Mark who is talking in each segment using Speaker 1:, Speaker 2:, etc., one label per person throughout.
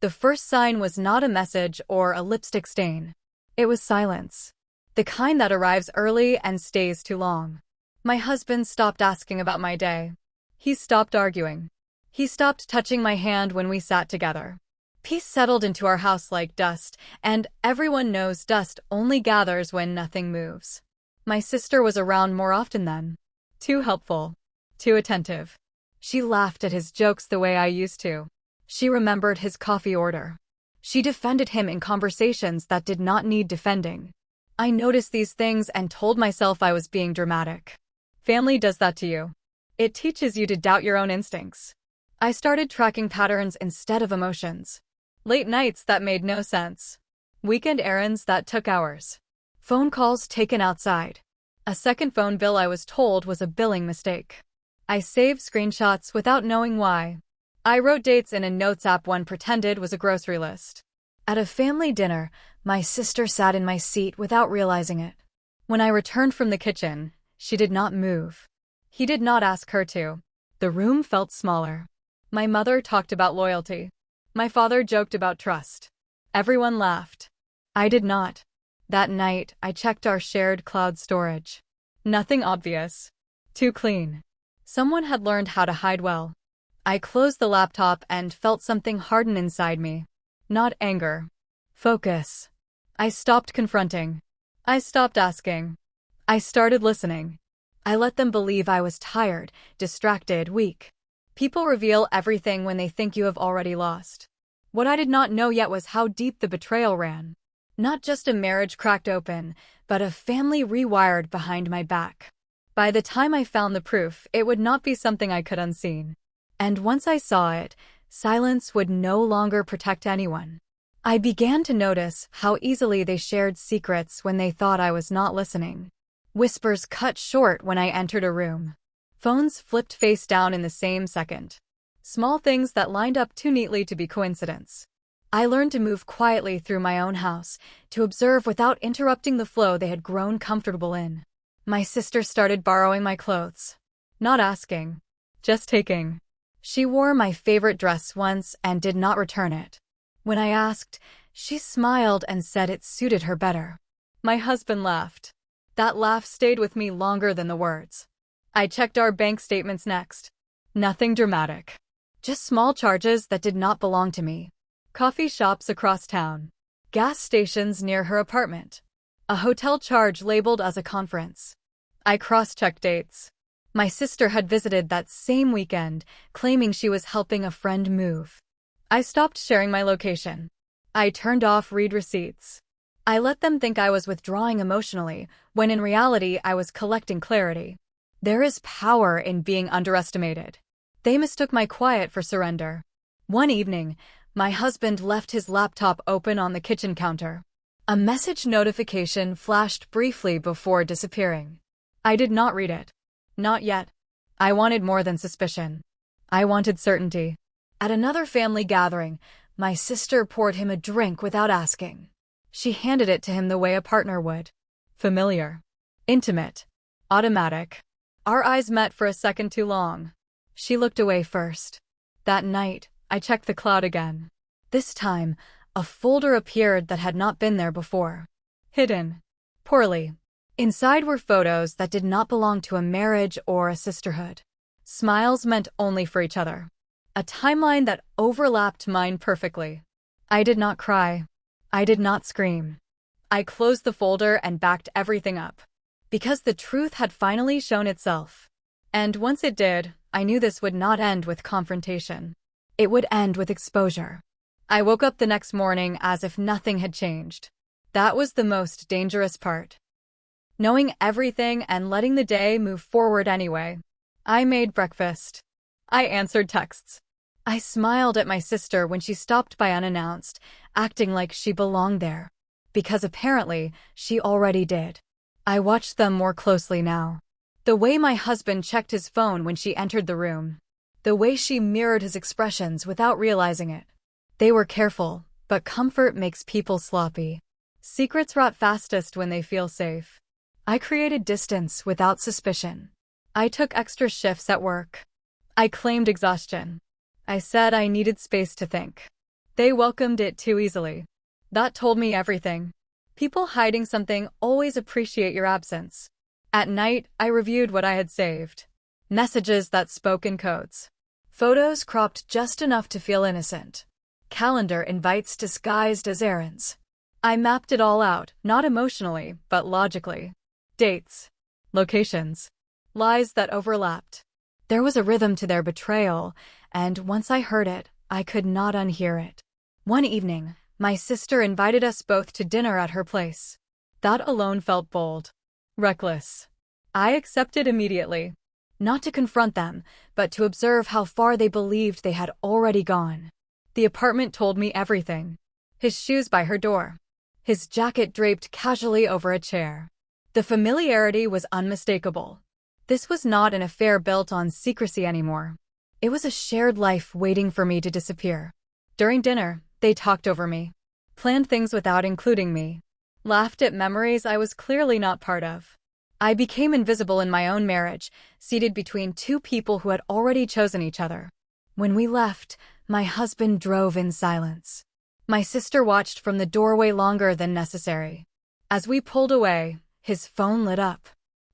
Speaker 1: The first sign was not a message or a lipstick stain. It was silence. The kind that arrives early and stays too long. My husband stopped asking about my day. He stopped arguing. He stopped touching my hand when we sat together. Peace settled into our house like dust, and everyone knows dust only gathers when nothing moves. My sister was around more often then. Too helpful. Too attentive. She laughed at his jokes the way I used to. She remembered his coffee order. She defended him in conversations that did not need defending. I noticed these things and told myself I was being dramatic. Family does that to you. It teaches you to doubt your own instincts. I started tracking patterns instead of emotions. Late nights that made no sense. Weekend errands that took hours. Phone calls taken outside. A second phone bill I was told was a billing mistake. I saved screenshots without knowing why. I wrote dates in a notes app one pretended was a grocery list. At a family dinner, my sister sat in my seat without realizing it. When I returned from the kitchen, she did not move. He did not ask her to. The room felt smaller. My mother talked about loyalty. My father joked about trust. Everyone laughed. I did not. That night, I checked our shared cloud storage. Nothing obvious. Too clean. Someone had learned how to hide well. I closed the laptop and felt something harden inside me. Not anger. Focus. I stopped confronting. I stopped asking. I started listening. I let them believe I was tired, distracted, weak. People reveal everything when they think you have already lost. What I did not know yet was how deep the betrayal ran. Not just a marriage cracked open, but a family rewired behind my back. By the time I found the proof, it would not be something I could unseen. And once I saw it, silence would no longer protect anyone. I began to notice how easily they shared secrets when they thought I was not listening. Whispers cut short when I entered a room. Phones flipped face down in the same second. Small things that lined up too neatly to be coincidence. I learned to move quietly through my own house, to observe without interrupting the flow they had grown comfortable in. My sister started borrowing my clothes. Not asking. Just taking. She wore my favorite dress once and did not return it. When I asked, she smiled and said it suited her better. My husband laughed. That laugh stayed with me longer than the words. I checked our bank statements next. Nothing dramatic. Just small charges that did not belong to me. Coffee shops across town. Gas stations near her apartment. A hotel charge labeled as a conference. I cross-checked dates. My sister had visited that same weekend, claiming she was helping a friend move. I stopped sharing my location. I turned off read receipts. I let them think I was withdrawing emotionally, when in reality I was collecting clarity. There is power in being underestimated. They mistook my quiet for surrender. One evening, my husband left his laptop open on the kitchen counter. A message notification flashed briefly before disappearing. I did not read it. Not yet. I wanted more than suspicion. I wanted certainty. At another family gathering, my sister poured him a drink without asking. She handed it to him the way a partner would. Familiar. Intimate. Automatic. Our eyes met for a second too long. She looked away first. That night, I checked the cloud again. This time, a folder appeared that had not been there before. Hidden. Poorly. Inside were photos that did not belong to a marriage or a sisterhood. Smiles meant only for each other. A timeline that overlapped mine perfectly. I did not cry. I did not scream. I closed the folder and backed everything up. Because the truth had finally shown itself. And once it did, I knew this would not end with confrontation. It would end with exposure. I woke up the next morning as if nothing had changed. That was the most dangerous part. Knowing everything and letting the day move forward anyway. I made breakfast. I answered texts. I smiled at my sister when she stopped by unannounced, acting like she belonged there. Because apparently, she already did. I watched them more closely now. The way my husband checked his phone when she entered the room. The way she mirrored his expressions without realizing it. They were careful, but comfort makes people sloppy. Secrets rot fastest when they feel safe. I created distance without suspicion. I took extra shifts at work. I claimed exhaustion. I said I needed space to think. They welcomed it too easily. That told me everything. People hiding something always appreciate your absence. At night, I reviewed what I had saved. Messages that spoke in codes. Photos cropped just enough to feel innocent. Calendar invites disguised as errands. I mapped it all out, not emotionally, but logically. Dates. Locations. Lies that overlapped. There was a rhythm to their betrayal, and once I heard it, I could not unhear it. One evening, my sister invited us both to dinner at her place. That alone felt bold. Reckless. I accepted immediately. Not to confront them, but to observe how far they believed they had already gone. The apartment told me everything. His shoes by her door. His jacket draped casually over a chair. The familiarity was unmistakable. This was not an affair built on secrecy anymore. It was a shared life waiting for me to disappear. During dinner, they talked over me. Planned things without including me. Laughed at memories I was clearly not part of. I became invisible in my own marriage, seated between two people who had already chosen each other. When we left, my husband drove in silence. My sister watched from the doorway longer than necessary. As we pulled away, his phone lit up.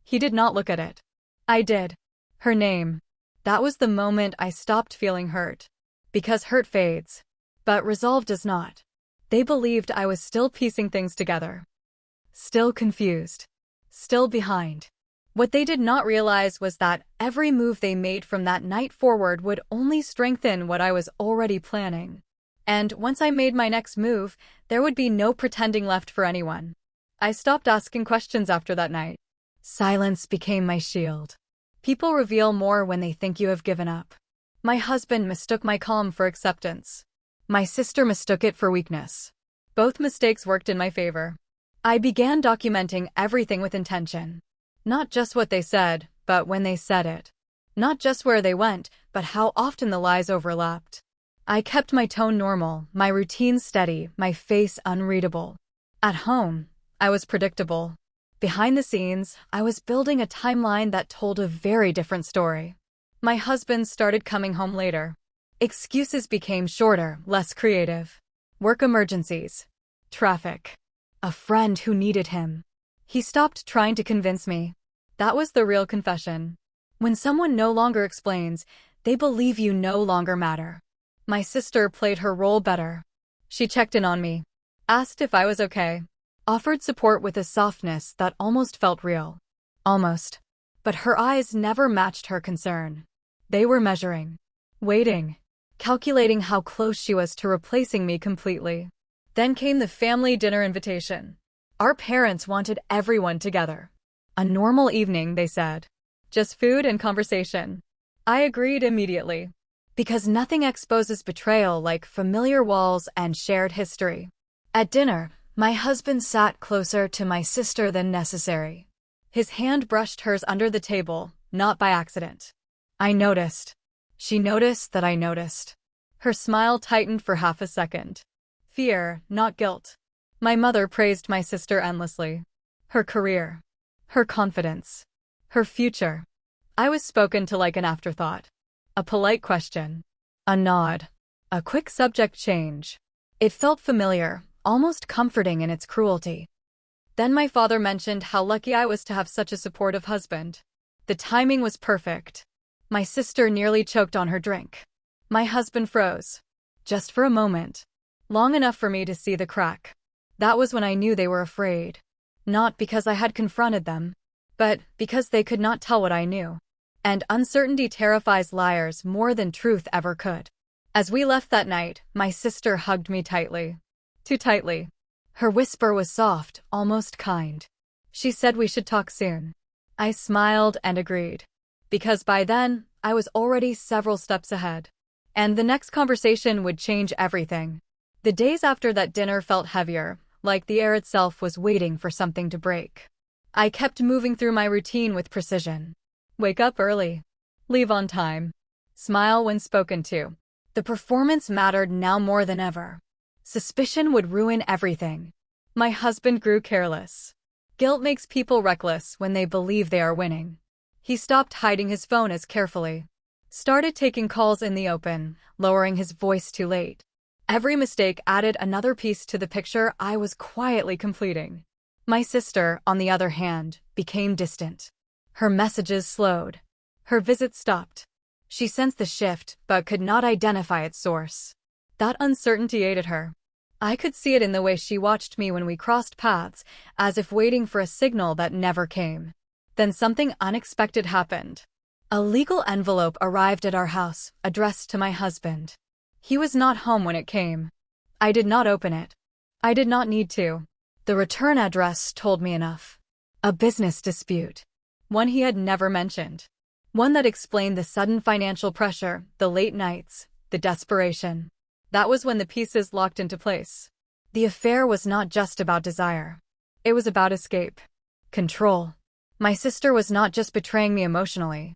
Speaker 1: He did not look at it. I did. Her name. That was the moment I stopped feeling hurt. Because hurt fades. But resolve does not. They believed I was still piecing things together. Still confused. Still behind. What they did not realize was that every move they made from that night forward would only strengthen what I was already planning. And once I made my next move, there would be no pretending left for anyone. I stopped asking questions after that night. Silence became my shield. People reveal more when they think you have given up. My husband mistook my calm for acceptance. My sister mistook it for weakness. Both mistakes worked in my favor. I began documenting everything with intention. Not just what they said, but when they said it. Not just where they went, but how often the lies overlapped. I kept my tone normal, my routine steady, my face unreadable. At home, I was predictable. Behind the scenes, I was building a timeline that told a very different story. My husband started coming home later. Excuses became shorter, less creative. Work emergencies. Traffic. A friend who needed him. He stopped trying to convince me. That was the real confession. When someone no longer explains, they believe you no longer matter. My sister played her role better. She checked in on me. Asked if I was okay. Offered support with a softness that almost felt real. Almost. But her eyes never matched her concern. They were measuring. Waiting. Calculating how close she was to replacing me completely. Then came the family dinner invitation. Our parents wanted everyone together. A normal evening, they said. Just food and conversation. I agreed immediately. Because nothing exposes betrayal like familiar walls and shared history. At dinner, my husband sat closer to my sister than necessary. His hand brushed hers under the table, not by accident. I noticed. She noticed that I noticed. Her smile tightened for half a second. Fear, not guilt. My mother praised my sister endlessly. Her career. Her confidence. Her future. I was spoken to like an afterthought. A polite question. A nod. A quick subject change. It felt familiar, almost comforting in its cruelty. Then my father mentioned how lucky I was to have such a supportive husband. The timing was perfect. My sister nearly choked on her drink. My husband froze. Just for a moment. Long enough for me to see the crack. That was when I knew they were afraid. Not because I had confronted them, but because they could not tell what I knew. And uncertainty terrifies liars more than truth ever could. As we left that night, my sister hugged me tightly. Too tightly. Her whisper was soft, almost kind. She said we should talk soon. I smiled and agreed. Because by then, I was already several steps ahead. And the next conversation would change everything. The days after that dinner felt heavier, like the air itself was waiting for something to break. I kept moving through my routine with precision. Wake up early. Leave on time. Smile when spoken to. The performance mattered now more than ever. Suspicion would ruin everything. My husband grew careless. Guilt makes people reckless when they believe they are winning. He stopped hiding his phone as carefully. Started taking calls in the open, lowering his voice too late. Every mistake added another piece to the picture I was quietly completing. My sister, on the other hand, became distant. Her messages slowed. Her visits stopped. She sensed the shift, but could not identify its source. That uncertainty ate her. I could see it in the way she watched me when we crossed paths, as if waiting for a signal that never came. Then something unexpected happened. A legal envelope arrived at our house, addressed to my husband. He was not home when it came. I did not open it. I did not need to. The return address told me enough. A business dispute. One he had never mentioned. One that explained the sudden financial pressure, the late nights, the desperation. That was when the pieces locked into place. The affair was not just about desire. It was about escape. Control. My sister was not just betraying me emotionally.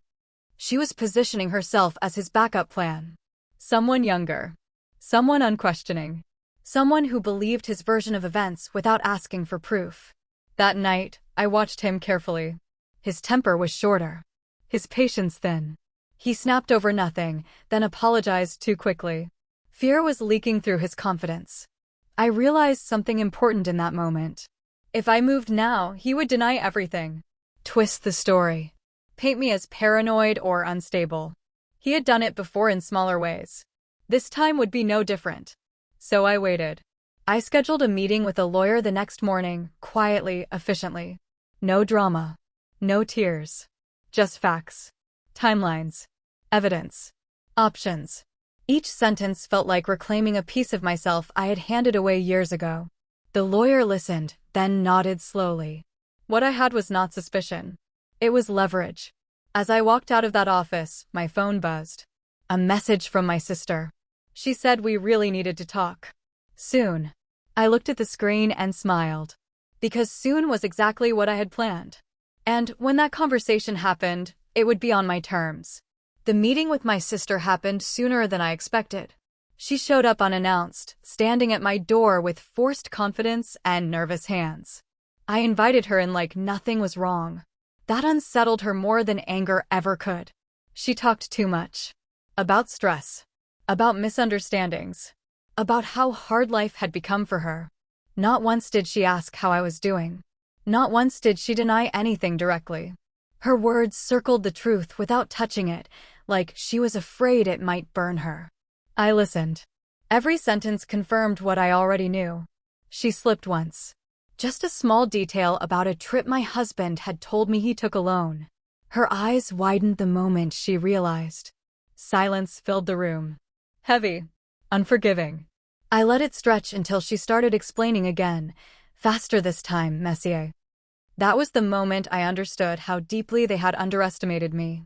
Speaker 1: She was positioning herself as his backup plan. Someone younger. Someone unquestioning. Someone who believed his version of events without asking for proof. That night, I watched him carefully. His temper was shorter. His patience thin. He snapped over nothing, then apologized too quickly. Fear was leaking through his confidence. I realized something important in that moment. If I moved now, he would deny everything. Twist the story. Paint me as paranoid or unstable. He had done it before in smaller ways. This time would be no different. So I waited. I scheduled a meeting with a lawyer the next morning, quietly, efficiently. No drama. No tears. Just facts. Timelines. Evidence. Options. Each sentence felt like reclaiming a piece of myself I had handed away years ago. The lawyer listened, then nodded slowly. What I had was not suspicion. It was leverage. As I walked out of that office, my phone buzzed. A message from my sister. She said we really needed to talk. Soon. I looked at the screen and smiled. Because soon was exactly what I had planned. And when that conversation happened, it would be on my terms. The meeting with my sister happened sooner than I expected. She showed up unannounced, standing at my door with forced confidence and nervous hands. I invited her in like nothing was wrong. That unsettled her more than anger ever could. She talked too much. About stress. About misunderstandings. About how hard life had become for her. Not once did she ask how I was doing. Not once did she deny anything directly. Her words circled the truth without touching it, like she was afraid it might burn her. I listened. Every sentence confirmed what I already knew. She slipped once. Just a small detail about a trip my husband had told me he took alone. Her eyes widened the moment she realized. Silence filled the room. Heavy. Unforgiving. I let it stretch until she started explaining again, faster this time, Messier. That was the moment I understood how deeply they had underestimated me.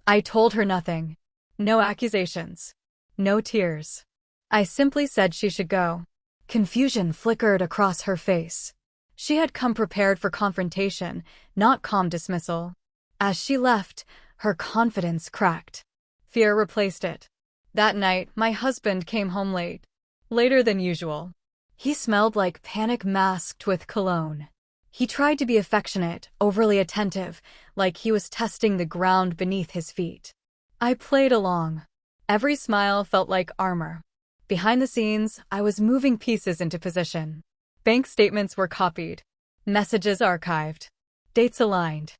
Speaker 1: I told her nothing. No accusations. No tears. I simply said she should go. Confusion flickered across her face. She had come prepared for confrontation, not calm dismissal. As she left, her confidence cracked. Fear replaced it. That night, my husband came home late. Later than usual. He smelled like panic masked with cologne. He tried to be affectionate, overly attentive, like he was testing the ground beneath his feet. I played along. Every smile felt like armor. Behind the scenes, I was moving pieces into position. Bank statements were copied. Messages archived. Dates aligned.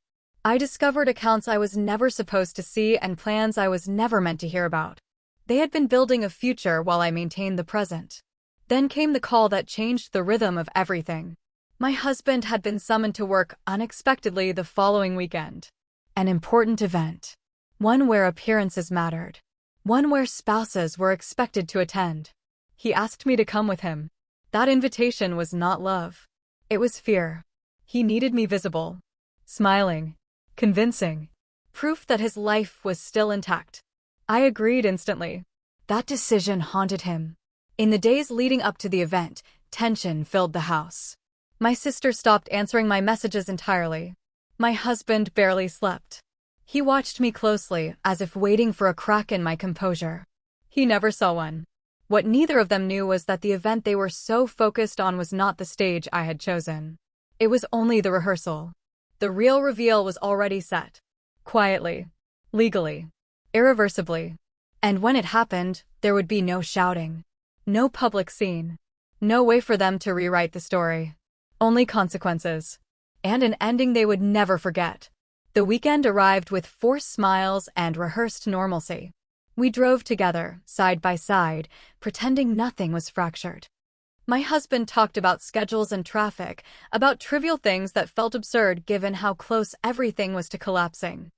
Speaker 1: I discovered accounts I was never supposed to see and plans I was never meant to hear about. They had been building a future while I maintained the present. Then came the call that changed the rhythm of everything. My husband had been summoned to work unexpectedly the following weekend. An important event. One where appearances mattered. One where spouses were expected to attend. He asked me to come with him. That invitation was not love. It was fear. He needed me visible. Smiling. Convincing. Proof that his life was still intact. I agreed instantly. That decision haunted him. In the days leading up to the event, tension filled the house. My sister stopped answering my messages entirely. My husband barely slept. He watched me closely, as if waiting for a crack in my composure. He never saw one. What neither of them knew was that the event they were so focused on was not the stage I had chosen. It was only the rehearsal. The real reveal was already set. Quietly. Legally. Irreversibly. And when it happened, there would be no shouting. No public scene. No way for them to rewrite the story. Only consequences. And an ending they would never forget. The weekend arrived with forced smiles and rehearsed normalcy. We drove together, side by side, pretending nothing was fractured. My husband talked about schedules and traffic, about trivial things that felt absurd given how close everything was to collapsing.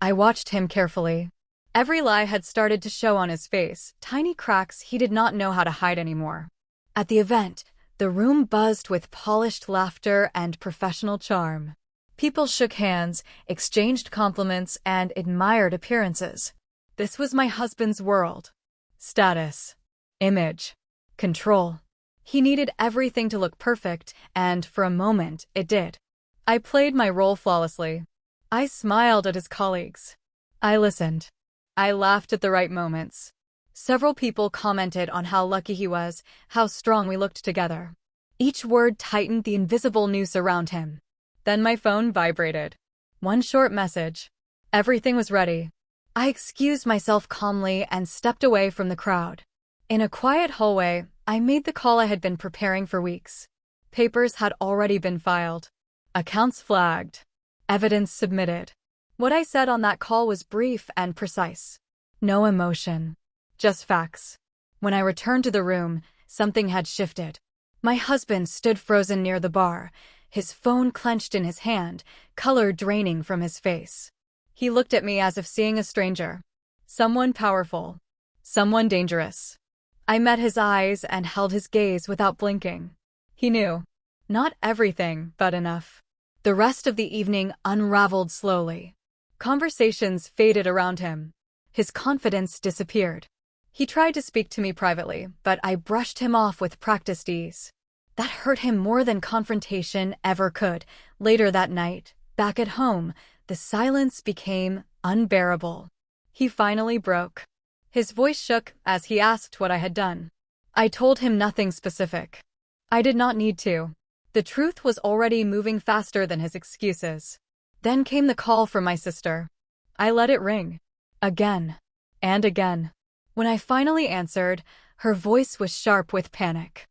Speaker 1: I watched him carefully. Every lie had started to show on his face, tiny cracks he did not know how to hide anymore. At the event, the room buzzed with polished laughter and professional charm. People shook hands, exchanged compliments, and admired appearances. This was my husband's world. Status. Image. Control. He needed everything to look perfect, and for a moment, it did. I played my role flawlessly. I smiled at his colleagues. I listened. I laughed at the right moments. Several people commented on how lucky he was, how strong we looked together. Each word tightened the invisible noose around him. Then my phone vibrated. One short message. Everything was ready. I excused myself calmly and stepped away from the crowd. In a quiet hallway, I made the call I had been preparing for weeks. Papers had already been filed. Accounts flagged. Evidence submitted. What I said on that call was brief and precise. No emotion. Just facts. When I returned to the room, something had shifted. My husband stood frozen near the bar, his phone clenched in his hand, color draining from his face. He looked at me as if seeing a stranger. Someone powerful. Someone dangerous. I met his eyes and held his gaze without blinking. He knew. Not everything, but enough. The rest of the evening unraveled slowly. Conversations faded around him. His confidence disappeared. He tried to speak to me privately, but I brushed him off with practiced ease. That hurt him more than confrontation ever could. Later that night, back at home, the silence became unbearable. He finally broke. His voice shook as he asked what I had done. I told him nothing specific. I did not need to. The truth was already moving faster than his excuses. Then came the call from my sister. I let it ring. Again. And again. When I finally answered, her voice was sharp with panic.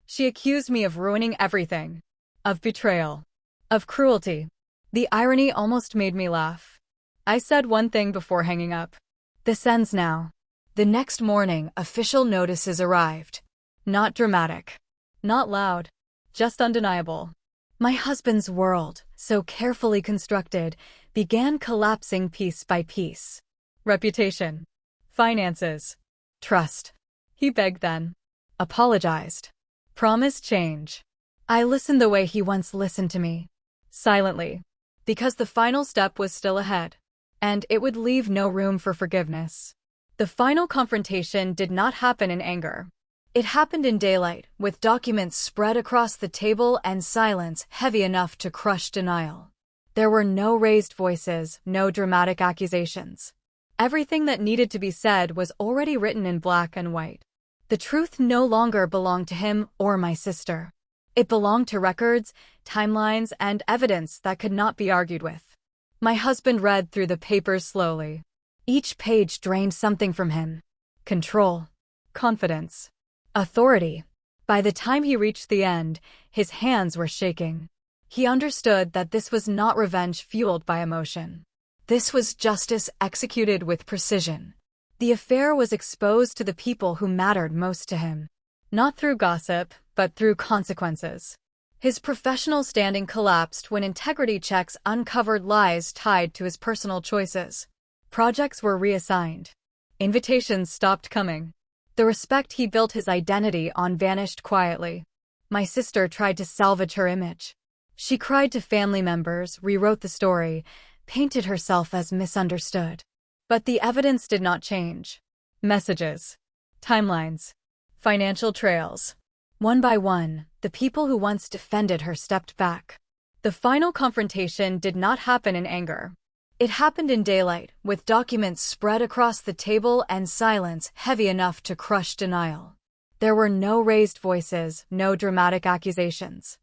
Speaker 1: She accused me of ruining everything. Of betrayal. Of cruelty. The irony almost made me laugh. I said one thing before hanging up. This ends now. The next morning, official notices arrived. Not dramatic. Not loud. Just undeniable. My husband's world, so carefully constructed, began collapsing piece by piece. Reputation. Finances. Trust. He begged then. Apologized. Promised change. I listened the way he once listened to me. Silently. Because the final step was still ahead. And it would leave no room for forgiveness. The final confrontation did not happen in anger. It happened in daylight, with documents spread across the table and silence heavy enough to crush denial. There were no raised voices, no dramatic accusations. Everything that needed to be said was already written in black and white. The truth no longer belonged to him or my sister. It belonged to records, timelines, and evidence that could not be argued with. My husband read through the papers slowly. Each page drained something from him. Control. Confidence. Authority. By the time he reached the end, his hands were shaking. He understood that this was not revenge fueled by emotion. This was justice executed with precision. The affair was exposed to the people who mattered most to him. Not through gossip, but through consequences. His professional standing collapsed when integrity checks uncovered lies tied to his personal choices. Projects were reassigned. Invitations stopped coming. The respect he built his identity on vanished quietly. My sister tried to salvage her image. She cried to family members, rewrote the story, painted herself as misunderstood. But the evidence did not change. Messages. Timelines. Financial trails. One by one, the people who once defended her stepped back. The final confrontation did not happen in anger. It happened in daylight, with documents spread across the table and silence heavy enough to crush denial. There were no raised voices, no dramatic accusations.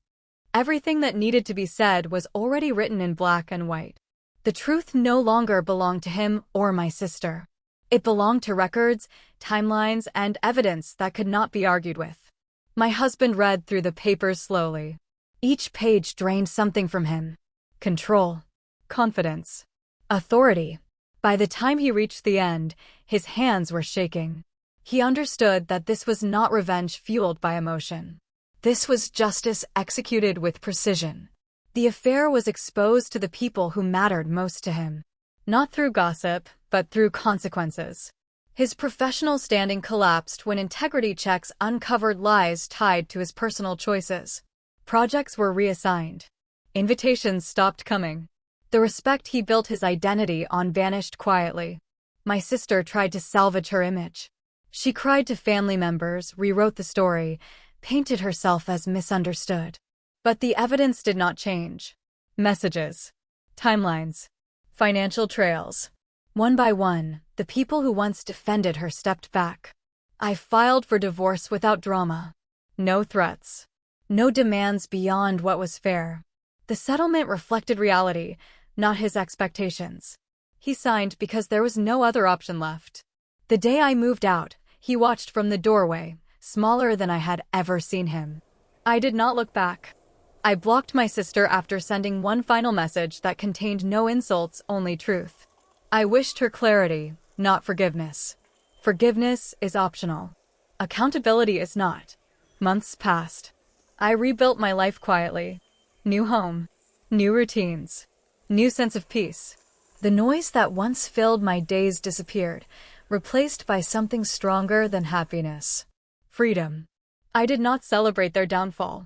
Speaker 1: Everything that needed to be said was already written in black and white. The truth no longer belonged to him or my sister. It belonged to records, timelines, and evidence that could not be argued with. My husband read through the papers slowly. Each page drained something from him. Control, confidence, authority. By the time he reached the end, his hands were shaking. He understood that this was not revenge fueled by emotion. This was justice executed with precision. The affair was exposed to the people who mattered most to him. Not through gossip, but through consequences. His professional standing collapsed when integrity checks uncovered lies tied to his personal choices. Projects were reassigned. Invitations stopped coming. The respect he built his identity on vanished quietly. My sister tried to salvage her image. She cried to family members, rewrote the story, painted herself as misunderstood. But the evidence did not change. Messages, timelines, financial trails. One by one, the people who once defended her stepped back. I filed for divorce without drama. No threats. No demands beyond what was fair. The settlement reflected reality, not his expectations. He signed because there was no other option left. The day I moved out, he watched from the doorway, smaller than I had ever seen him. I did not look back. I blocked my sister after sending one final message that contained no insults, only truth. I wished her clarity, not forgiveness. Forgiveness is optional. Accountability is not. Months passed. I rebuilt my life quietly. New home. New routines. New sense of peace. The noise that once filled my days disappeared, replaced by something stronger than happiness. Freedom. I did not celebrate their downfall.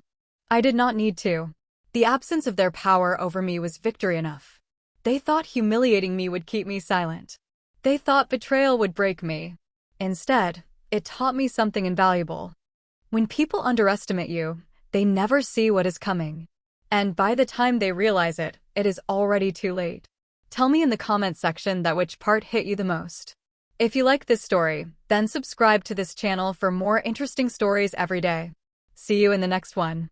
Speaker 1: I did not need to. The absence of their power over me was victory enough. They thought humiliating me would keep me silent. They thought betrayal would break me. Instead, it taught me something invaluable. When people underestimate you, they never see what is coming. And by the time they realize it, it is already too late. Tell me in the comments section that which part hit you the most. If you like this story, then subscribe to this channel for more interesting stories every day. See you in the next one.